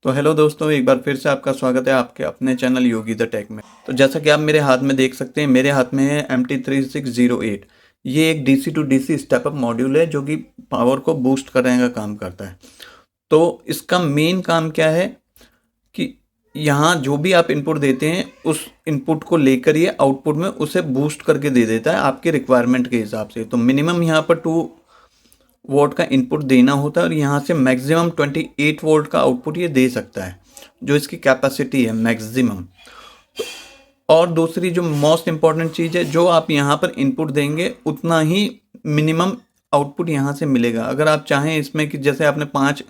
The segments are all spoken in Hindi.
तो हेलो दोस्तों, एक बार फिर से आपका स्वागत है आपके अपने चैनल योगी द टेक में। तो जैसा कि आप मेरे हाथ में देख सकते हैं, मेरे हाथ में है MT3608। ये एक DC to DC step up module है जो कि पावर को बूस्ट करने का काम करता है। तो इसका मेन काम क्या है कि यहाँ जो भी आप इनपुट देते हैं उस इनपुट को लेकर ये आउटपुट में उसे बूस्ट करके दे देता है आपके रिक्वायरमेंट के हिसाब से। तो मिनिमम यहाँ पर 2 वोल्ट का इनपुट देना होता है और यहाँ से मैक्सिमम 28 वोल्ट का आउटपुट ये दे सकता है, जो इसकी कैपेसिटी है मैक्सिमम। और दूसरी जो मोस्ट इम्पॉर्टेंट चीज़ है, जो आप यहाँ पर इनपुट देंगे उतना ही मिनिमम आउटपुट यहाँ से मिलेगा। अगर आप चाहें इसमें कि जैसे आपने 5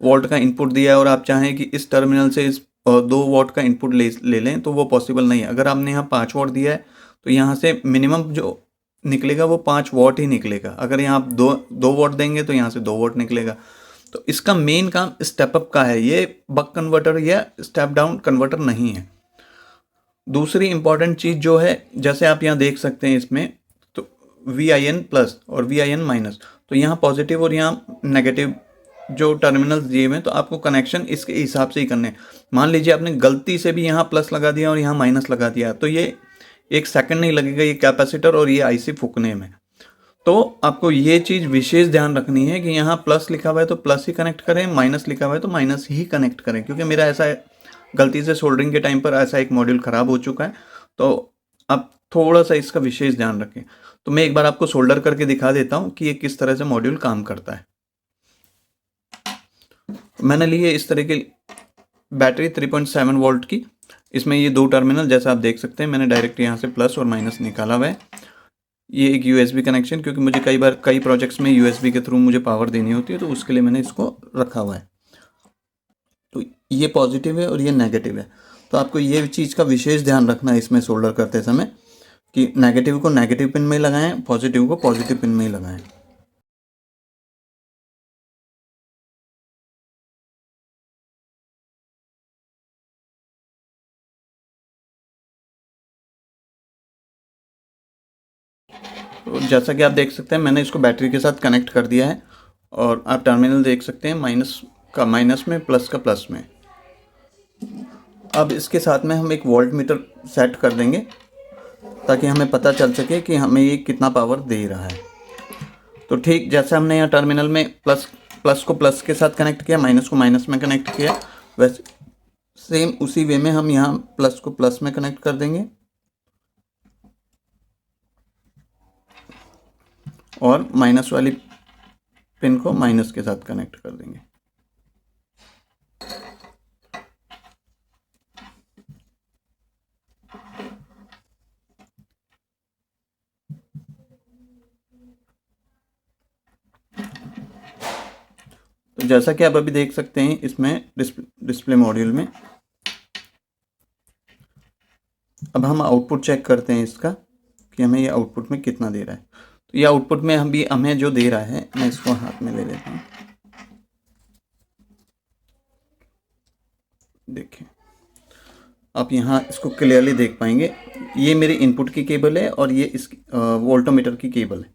वोल्ट का इनपुट दिया है और आप चाहें कि इस टर्मिनल से इस 2 वोल्ट का इनपुट ले लें तो वो पॉसिबल नहीं है। अगर आपने यहाँ 5 वोल्ट दिया है तो यहाँ से मिनिमम जो निकलेगा वो 5 वोल्ट ही निकलेगा। अगर यहाँ आप 2 वोल्ट देंगे तो यहाँ से 2 वोल्ट निकलेगा। तो इसका मेन काम स्टेप अप का है, ये बक कन्वर्टर या स्टेप डाउन कन्वर्टर नहीं है। दूसरी इंपॉर्टेंट चीज़ जो है, जैसे आप यहाँ देख सकते हैं इसमें, तो VIN प्लस और VIN माइनस, तो यहाँ पॉजिटिव और यहाँ नेगेटिव जो टर्मिनल्स दिए हुए हैं, तो आपको कनेक्शन इसके हिसाब से ही करने हैं। मान लीजिए आपने गलती से भी यहाँ प्लस लगा दिया और यहाँ माइनस लगा दिया, तो ये 1 सेकंड नहीं लगेगा ये कैपेसिटर और ये IC फूकने में। तो आपको ये चीज़ विशेष ध्यान रखनी है कि यहाँ प्लस लिखा हुआ है तो प्लस ही कनेक्ट करें, माइनस लिखा हुआ है तो माइनस ही कनेक्ट करें। क्योंकि मेरा ऐसा गलती से सोल्डरिंग के टाइम पर ऐसा एक मॉड्यूल ख़राब हो चुका है, तो आप थोड़ा सा इसका विशेष ध्यान रखें। तो मैं एक बार आपको सोल्डर करके दिखा देता हूँ कि ये किस तरह से मॉड्यूल काम करता है। मैंने ली है इस तरह की बैटरी 3.7 वोल्ट की। इसमें ये 2 टर्मिनल जैसा आप देख सकते हैं, मैंने डायरेक्ट यहाँ से प्लस और माइनस निकाला हुआ है। ये एक USB कनेक्शन, क्योंकि मुझे कई प्रोजेक्ट्स में USB के थ्रू मुझे पावर देनी होती है, तो उसके लिए मैंने इसको रखा हुआ है। तो ये पॉजिटिव है और ये नेगेटिव है। तो आपको ये चीज़ का विशेष ध्यान रखना है इसमें सोल्डर करते समय कि नेगेटिव को नेगेटिव पिन में ही लगाएं, पॉजिटिव को पॉजिटिव पिन में ही लगाएं। तो जैसा कि आप देख सकते हैं, मैंने इसको बैटरी के साथ कनेक्ट कर दिया है और आप टर्मिनल देख सकते हैं, माइनस का माइनस में, प्लस का प्लस में। अब इसके साथ में हम एक वोल्ट मीटर सेट कर देंगे ताकि हमें पता चल सके कि हमें ये कितना पावर दे रहा है। तो ठीक जैसे हमने यहाँ टर्मिनल में प्लस को प्लस के साथ कनेक्ट किया, माइनस को माइनस में कनेक्ट किया, वैसे सेम उसी वे में हम यहाँ प्लस को प्लस में कनेक्ट कर देंगे और माइनस वाली पिन को माइनस के साथ कनेक्ट कर देंगे। तो जैसा कि आप अभी देख सकते हैं इसमें डिस्प्ले मॉड्यूल में, अब हम आउटपुट चेक करते हैं इसका कि हमें ये आउटपुट में कितना दे रहा है। तो ये आउटपुट में हमें जो दे रहा है, मैं इसको हाथ में ले लेता हूँ। देखिए, आप यहाँ इसको क्लियरली देख पाएंगे, ये मेरी इनपुट की केबल है और ये इसकी वोल्टोमीटर की केबल है।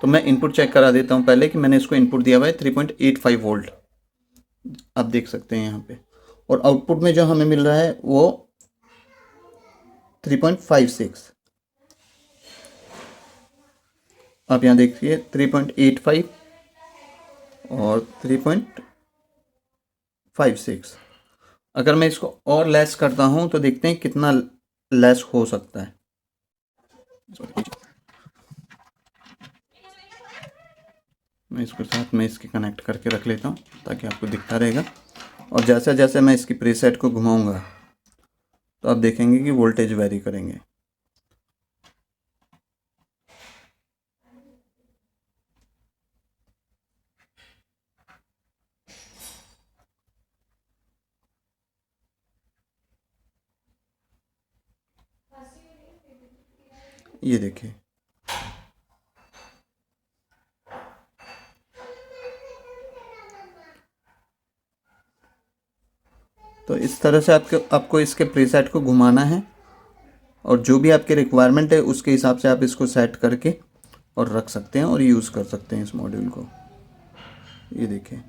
तो मैं इनपुट चेक करा देता हूँ पहले कि मैंने इसको इनपुट दिया हुआ है 3.85 वोल्ट, आप देख सकते हैं यहाँ पे। और आउटपुट में जो हमें मिल रहा है वो 3.56, आप यहाँ देखिए 3.85 और 3.56। अगर मैं इसको और लेस करता हूँ तो देखते हैं कितना लेस हो सकता है। मैं इसको साथ में इसके कनेक्ट करके रख लेता हूँ ताकि आपको दिखता रहेगा। और जैसे जैसे मैं इसकी प्रीसेट को घुमाऊंगा तो आप देखेंगे कि वोल्टेज वेरी करेंगे। ये देखिए, तो इस तरह से आपको इसके प्रीसेट को घुमाना है और जो भी आपके रिक्वायरमेंट है उसके हिसाब से आप इसको सेट करके और रख सकते हैं और यूज़ कर सकते हैं इस मॉड्यूल को। ये देखिए,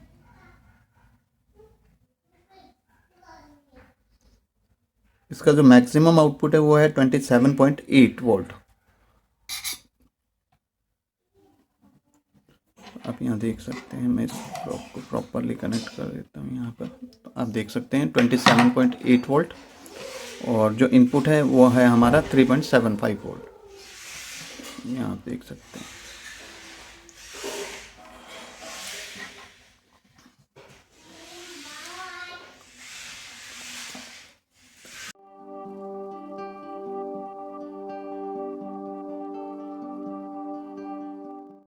इसका जो मैक्सिमम आउटपुट है वो है 27.8 वोल्ट। आप यहाँ देख सकते हैं, मैं इस प्रोब को प्रॉपरली कनेक्ट कर देता हूँ यहाँ पर। तो आप देख सकते हैं 27.8 वोल्ट, और जो इनपुट है वो है हमारा 3.75 वोल्ट। यहाँ आप देख सकते हैं।